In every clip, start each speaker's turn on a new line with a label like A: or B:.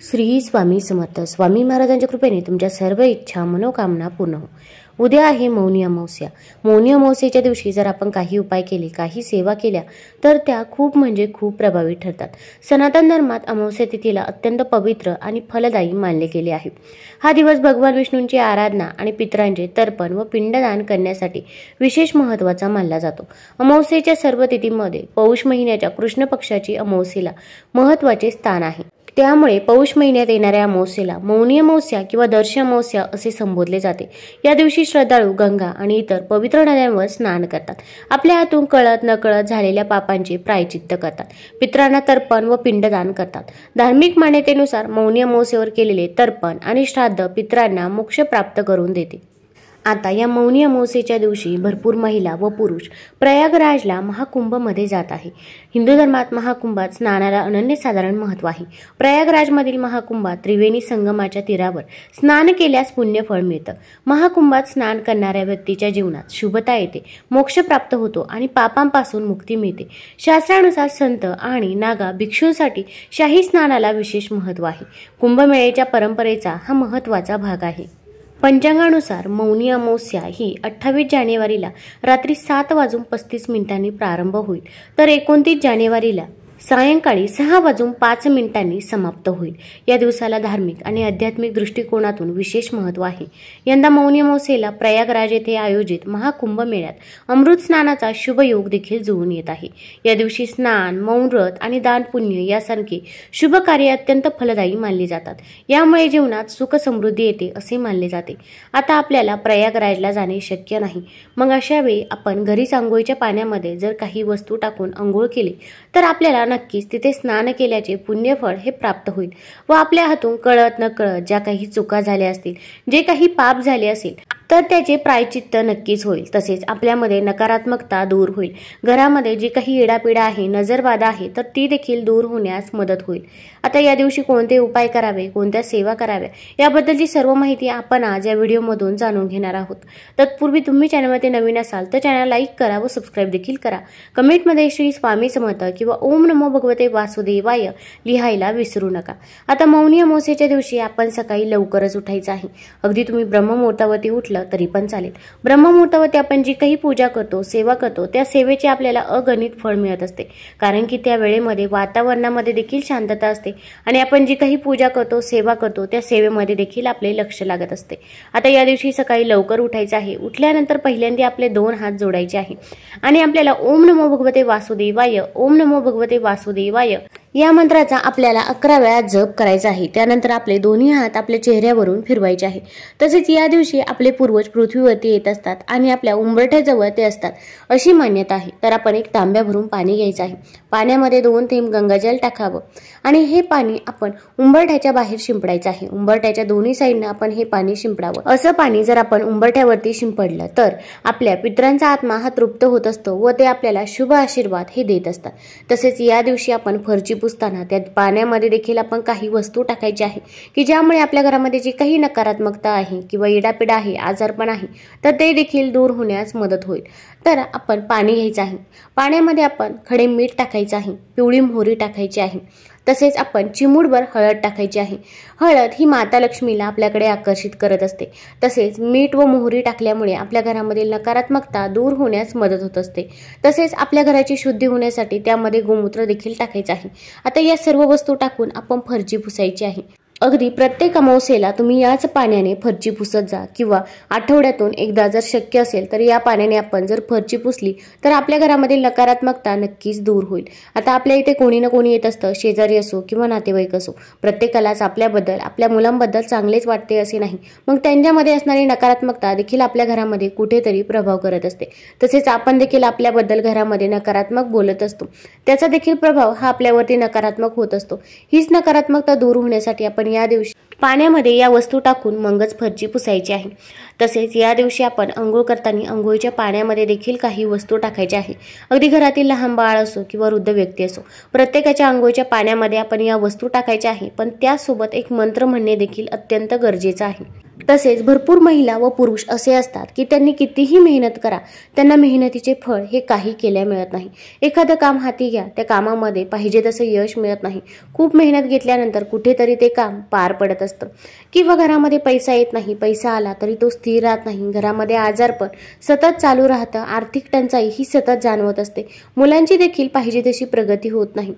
A: श्री स्वामी समर्थ. स्वामी महाराजांच्या कृपेने तुमच्या सर्व इच्छा मनोकामना पूर्ण हो. उद्या आहे मौनी अमावस्या. मौनी अमावस्येच्या दिवशी जर आपण काही उपाय केले, काही सेवा केल्या तर त्या खूप म्हणजे खूप प्रभावी ठरतात. सनातन धर्मात अमावस्या तिथीला अत्यंत पवित्र आणि फलदायी मानले गेले आहे. हा दिवस भगवान विष्णूंची आराधना आणि पितरांचे तर्पण व पिंडदान करण्यासाठी विशेष महत्त्वाचा मानला जातो. अमावस्येच्या सर्व तिथींमध्ये पौष महिन्याच्या कृष्ण पक्षाची अमावस्येला महत्त्वाचे स्थान आहे. त्यामुळे पौष महिन्यात येणाऱ्या अमावस्येला मौनी अमावस्या किंवा दर्श अमावस्या असे संबोधले जाते. या दिवशी श्रद्धाळू गंगा आणि इतर पवित्र नद्यांवर स्नान करतात. आपल्या हातून कळत नकळत झालेल्या पापांचे प्रायचित्त करतात. पितरांना तर्पण व पिंडदान करतात. धार्मिक मान्यतेनुसार मौनी अमावस्येवर केलेले तर्पण आणि श्राद्ध पितरांना मोक्ष प्राप्त करून देते. आता या मौनी अमावस्येच्या दिवशी भरपूर महिला व पुरुष प्रयागराजला महाकुंभमध्ये जात आहे. हिंदू धर्मात महाकुंभात स्नानाला अनन्यसाधारण महत्त्व आहे. प्रयागराजमधील महाकुंभात त्रिवेणी संगमाच्या तीरावर स्नान केल्यास पुण्यफळ मिळतं. महाकुंभात स्नान करणाऱ्या व्यक्तीच्या जीवनात शुभता येते, मोक्ष प्राप्त होतो आणि पापांपासून मुक्ती मिळते. शास्त्रानुसार संत आणि नागा भिक्षूंसाठी शाही स्नानाला विशेष महत्त्व आहे. कुंभमेळ्याच्या परंपरेचा हा महत्त्वाचा भाग आहे. पंचांगानुसार मौनी अमावस्या ही 28 जानेवारीला रात्री 7:35 प्रारंभ होईल, तर 29 जानेवारीला सायंकाळी 6:05 समाप्त होईल. या दिवसाला धार्मिक आणि आध्यात्मिक दृष्टिकोनातून विशेष महत्त्व आहे. यंदा मौनी अमावस्येला प्रयागराज येथे आयोजित महाकुंभ मेळ्यात अमृत स्नानाचा शुभ योग देखील जुळून येत आहे. या दिवशी स्नान, मौन व्रत आणि दान पुण्य यासारखे शुभ कार्य अत्यंत फलदायी मानली जातात. यामुळे जीवनात सुख समृद्धी येते असे मानले जाते. आता आपल्याला प्रयागराजला जाणे शक्य नाही. मग अशा वेळी आपण घरीच अंघोळीच्या पाण्यामध्ये जर काही वस्तू टाकून अंघोळ केली तर आपल्याला नक्कीच तिथे स्नान केल्याचे पुण्यफळ हे प्राप्त होईल व आपल्या हातून कळत नकळत ज्या काही चुका झाल्या असतील, जे काही पाप झाले असेल तर त्याचे प्रायचित्त नक्कीच होईल. तसेच आपल्यामध्ये नकारात्मकता दूर होईल. घरामध्ये जी काही येडापिडा आहे, नजरबाधा आहे तर ती देखील दूर होण्यास मदत होईल. आता या दिवशी कोणते उपाय करावे, कोणत्या सेवा कराव्या याबद्दलची सर्व माहिती आपण आज या व्हिडिओमधून जाणून घेणार आहोत. तत्पूर्वी तुम्ही चॅनलमध्ये नवीन असाल तर चॅनल लाईक करा व सबस्क्राईब देखील करा. कमेंटमध्ये श्री स्वामी समर्थ किंवा ओम नमो भगवते वासुदेवाय लिहायला विसरू नका. आता मौनी अमावस्येच्या दिवशी आपण सकाळी लवकरच उठायचं आहे. अगदी तुम्ही ब्रह्ममुहूर्तावरती उठलं तरी पण चालेल. ब्रह्ममुहूर्तावरती आपण जी काही पूजा करतो, सेवा करतो त्या सेवेचे आपल्याला अगणित फळ मिळत असते. कारण की त्या वेळेमध्ये वातावरणामध्ये देखील शांतता असते आणि आपण जी काही पूजा करतो, सेवा करतो त्या सेवेमध्ये देखील आपले लक्ष लागत असते. आता या दिवशी सकाळी लवकर उठायचं आहे. उठल्यानंतर पहिल्यांदा आपले 2 हात जोडायचे आहे आणि आपल्याला ओम नमो भगवते वासुदेवाय, ओम नमो भगवते वासुदेवाय या मंत्राचा आपल्याला 11 वेळा जप करायचा आहे. त्यानंतर आपले दोन्ही हात आपल्या चेहऱ्यावरून फिरवायचे आहे. तसेच या दिवशी आपले पूर्वज पृथ्वीवरती येत असतात आणि आपल्या उंबरठ्याजवळ ते असतात अशी मान्यता आहे. तर आपण एक तांब्या भरून पाणी घ्यायचं आहे. पाण्यामध्ये 2 थेंब गंगाजल टाकावं आणि हे पाणी आपण उंबरठ्याच्या बाहेर शिंपडायचं आहे. उंबरठ्याच्या दोन्ही साईडनं आपण हे पाणी शिंपडावं. असं पाणी जर आपण उंबरठ्यावरती शिंपडलं तर आपल्या पितरांचा आत्मा हा तृप्त होत असतो व ते आपल्याला शुभ आशीर्वाद हे देत असतात. तसेच या दिवशी आपण फरची पुसताना त्या पाण्यामध्ये देखील आपण काही वस्तू टाकायची आहे की ज्यामुळे आपल्या घरामध्ये जी काही नकारात्मकता आहे किंवा येडापिडा आहे, आजारपण आहे तर ते देखील दूर होण्यास मदत होईल. तर आपण पाणी घ्यायचं आहे. पाण्यामध्ये आपण खडे मीठ टाकायचं आहे, पिवळी मोहरी टाकायची आहे. तसेच आपण चिमूटभर हळद टाकायची आहे. हळद ही माता लक्ष्मीला आपल्याकडे आकर्षित करत असते. तसेच मीठ व मोहरी टाकल्यामुळे आपल्या घरामधील नकारात्मकता दूर होण्यास मदत होत असते. तसेच आपल्या घराची शुद्धी होण्यासाठी त्यामध्ये गोमूत्र देखील टाकायचं आहे. आता या सर्व वस्तू टाकून आपण फरची पुसायची आहे. अगदी प्रत्येक अमावस्येला तुम्ही याच पाण्याने फरची पुसत जा किंवा आठवड्यातून एकदा जर शक्य असेल तर या पाण्याने आपण जर फरची पुसली तर आपल्या घरामधील नकारात्मकता नक्कीच दूर होईल. आता आपल्या इथे कोणी ना कोणी येत असतं, शेजारी असो किंवा नातेवाईक असो. प्रत्येकालाच आपल्याबद्दल, आपल्या मुलांबद्दल चांगलेच वाटते असे नाही. मग त्यांच्यामध्ये असणारी नकारात्मकता देखील आपल्या घरामध्ये कुठेतरी प्रभाव करत असते. तसेच आपण देखील आपल्याबद्दल घरामध्ये नकारात्मक बोलत असतो. त्याचा देखील प्रभाव हा आपल्यावरती नकारात्मक होत असतो. हीच नकारात्मकता दूर होण्यासाठी आपण या दिवशी पाण्यामध्ये या वस्तू टाकून मगच फरची पुसायची आहे. तसेच या दिवशी आपण अंघोळ करताना अंघोळीच्या पाण्यामध्ये देखील काही वस्तू टाकायच्या आहे. अगदी घरातील लहान बाळ असो किंवा वृद्ध व्यक्ती असो, प्रत्येकाच्या अंघोळीच्या पाण्यामध्ये आपण या वस्तू टाकायच्या आहे. पण त्यासोबत एक मंत्र म्हणणे देखील अत्यंत गरजेचं आहे. तसेच भरपूर महिला व पुरुष असे असतात की त्यांनी कितीही मेहनत करा, त्यांना मेहनतीचे फळ हे काही केल्या मिळत नाही. एखादं काम हाती घ्या, त्या कामामध्ये पाहिजे तसं यश मिळत नाही. खूप मेहनत घेतल्यानंतर कुठेतरी ते काम पार पडत असतं. किंवा घरामध्ये पैसा येत नाही, पैसा आला तरी तो स्थिर राहत नाही. घरामध्ये आजारपण सतत चालू राहतं. आर्थिक टंचाई ही सतत जाणवत असते. मुलांची देखील पाहिजे तशी प्रगती होत नाही.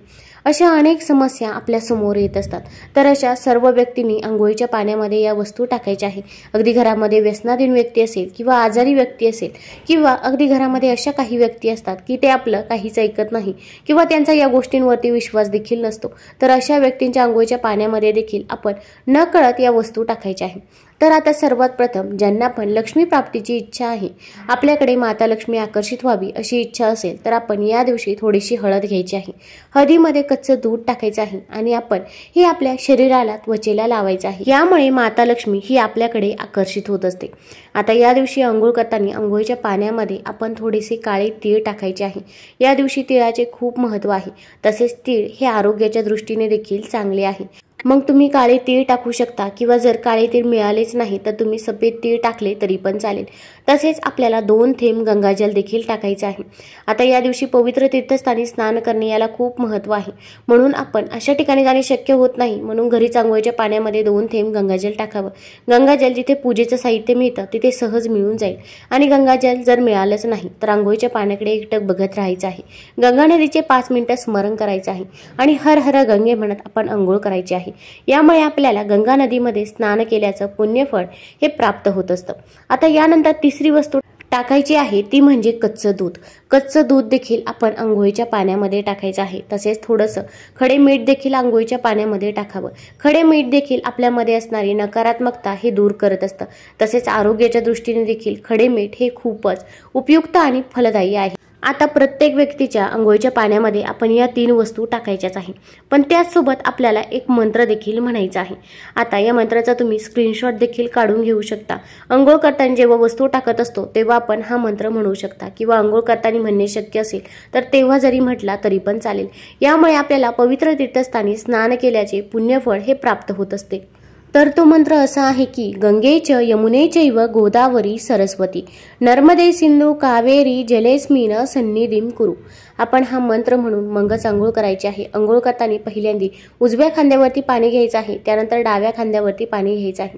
A: अशा अनेक समस्या आपल्या समोर येत असतात. तर अशा सर्व व्यक्तींनी अंघोळीच्या पाण्यामध्ये या वस्तू टाकायच्या आहे. अगदी घरामध्ये व्यसनाधीन व्यक्ती असेल किंवा आजारी व्यक्ती असेल किंवा अगदी घरामध्ये अशा काही व्यक्ती असतात की ते आपलं काहीच ऐकत नाही किंवा त्यांचा या गोष्टींवरती विश्वास देखील नसतो, तर अशा व्यक्तींच्या अंघोळीच्या पाण्यामध्ये देखील आपण नकळत या वस्तू टाकायच्या आहे. तर आता सर्वात प्रथम ज्यांना पण लक्ष्मी प्राप्तीची इच्छा आहे, आपल्याकडे माता लक्ष्मी आकर्षित व्हावी अशी इच्छा असेल, तर आपण या दिवशी थोडीशी हळद घ्यायची आहे. हळदीमध्ये कच्चं दूध टाकायचं आहे आणि आपण हे आपल्या शरीराला, त्वचेला लावायचं आहे. यामुळे माता लक्ष्मी ही आपल्याकडे आकर्षित होत असते. आता या दिवशी अंघोळ करताना अंघोळीच्या पाण्यामध्ये आपण थोडेसे काळे तीळ टाकायचे आहे. या दिवशी तिळाचे खूप महत्त्व आहे. तसेच तीळ हे आरोग्याच्या दृष्टीने देखील चांगले आहे. मग तुम्ही काळे तीळ टाकू शकता किंवा जर काळे तीळ मिळालेच नाही तर तुम्ही सफेद तीळ टाकले तरी पण चालेल. तसेच आपल्याला 2 थेंब गंगाजल देखील टाकायचं आहे. आता या दिवशी पवित्र तीर्थस्थानी स्नान करणे याला खूप महत्त्व आहे. म्हणून आपण अशा ठिकाणी जाणे शक्य होत नाही, म्हणून घरीच अंघोळीच्या पाण्यामध्ये 2 थेंब गंगाजल टाकावं. गंगाजल जिथे पूजेचं साहित्य मिळतं तिथे सहज मिळून जाईल. आणि गंगाजल जर मिळालंच नाही तर अंघोळीच्या पाण्याकडे एकटक बघत राहायचं आहे. गंगा नदीचे 5 मिनिटं स्मरण करायचं आहे आणि हर हर गंगे म्हणत आपण अंघोळ करायची आहे. यामुळे आपल्याला गंगा नदीमध्ये स्नान केल्याचं पुण्यफळ हे प्राप्त होत असतं. आता यानंतर तिसरी वस्तू टाकायची आहे ती म्हणजे कच्चं दूध. कच्चं दूध देखील आपण अंघोळीच्या पाण्यामध्ये टाकायचं आहे. तसेच थोडंसं खडे मीठ देखील अंघोळीच्या पाण्यामध्ये टाकावं. खडे मीठ देखील आपल्यामध्ये असणारी नकारात्मकता हे दूर करत असतं. तसेच आरोग्याच्या दृष्टीने देखील खडे मीठ हे खूपच उपयुक्त आणि फलदायी आहे. आता प्रत्येक व्यक्तीच्या अंघोळीच्या पाण्यामध्ये आपण या 3 वस्तू टाकायच्याच आहे. पण त्याचसोबत आपल्याला एक मंत्र देखील म्हणायचा आहे. आता या मंत्राचा तुम्ही स्क्रीनशॉट देखील काढून घेऊ शकता. अंघोळ करताना जेव्हा वस्तू टाकत असतो तेव्हा आपण हा मंत्र म्हणू शकता किंवा अंघोळ करताना म्हणणे शक्य असेल तर तेव्हा जरी म्हटला तरी पण चालेल. यामुळे आपल्याला पवित्र तीर्थस्थानी स्नान केल्याचे पुण्यफळ हे प्राप्त होत असते. तर तो मंत्र असा आहे की गंगेच यमुनेचैव गोदावरी सरस्वती नर्मदे सिंधू कावेरी जलेस्मिन सन्निधिं कुरु. आपण हा मंत्र म्हणून मगच अंघोळ करायची आहे. अंघोळ करताना पहिल्यांदा उजव्या खांद्यावरती पाणी घ्यायचं आहे, त्यानंतर डाव्या खांद्यावरती पाणी घ्यायचं आहे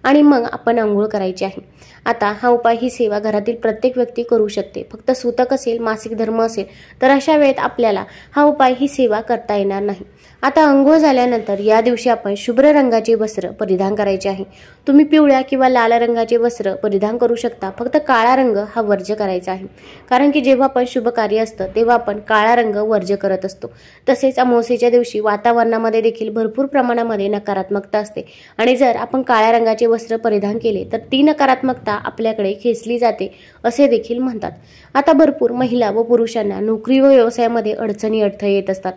A: आणि मग आपण अंघोळ करायची आहे. आता हा उपाय, ही सेवा घरातील प्रत्येक व्यक्ती करू शकते. फक्त सूतक असेल, मासिक धर्म असेल तर अशा वेळेत आपल्याला हा उपाय, ही सेवा करता येणार नाही. आता अंघोळ झाल्यानंतर या दिवशी आपण शुभ्र रंगाचे वस्त्र परिधान करायचे आहे. तुम्ही पिवळ्या किंवा लाल रंगाचे वस्त्र परिधान करू शकता. फक्त काळा रंग हा वर्ज्य करायचा आहे. कारण की जेव्हा आपण शुभ कार्य असतं तेव्हा आपण काळा रंग वर्ज्य करत असतो. तसेच अमावस्येच्या दिवशी वातावरणामध्ये देखील भरपूर प्रमाणामध्ये नकारात्मकता असते आणि जर आपण काळ्या रंगाचे वस्त्र परिधान केले तर ती नकारात्मकता आपल्याकडे खेचली जाते असे देखील म्हणतात. आता भरपूर महिला व पुरुषांना नोकरी व व्यवसायामध्ये अडचणी अडथळे येत असतात.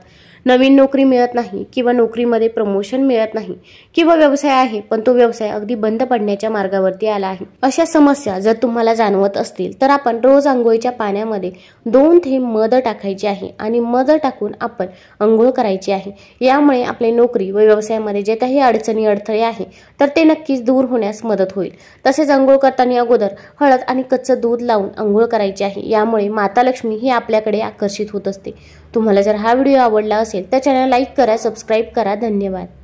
A: नवीन नोकरी मिळत नाही किंवा नोकरीमध्ये प्रमोशन मिळत नाही किंवा व्यवसाय आहे पण तो व्यवसाय अगदी बंद पडण्याच्या मार्गावरती आला आहे. अशा समस्या जर तुम्हाला जाणवत असतील तर आपण रोज अंघोळीच्या पाण्यामध्ये 2 थेंब मध टाकायचे आहे आणि मध टाकून आपण अंघोळ करायची आहे. यामुळे आपले नोकरी व व्यवसायामध्ये जे काही अडचणी अडथळे आहे तर ते नक्कीच दूर होण्यास मदत होईल. तसेच अंघोळ करताना अगोदर हळद आणि कच्चं दूध लावून अंघोळ करायची आहे. यामुळे माता लक्ष्मी ही आपल्याकडे आकर्षित होत असते. तुम्हाला जर हा व्हिडिओ आवडला असेल तर चॅनल लाईक करा, सबस्क्राईब करा. धन्यवाद.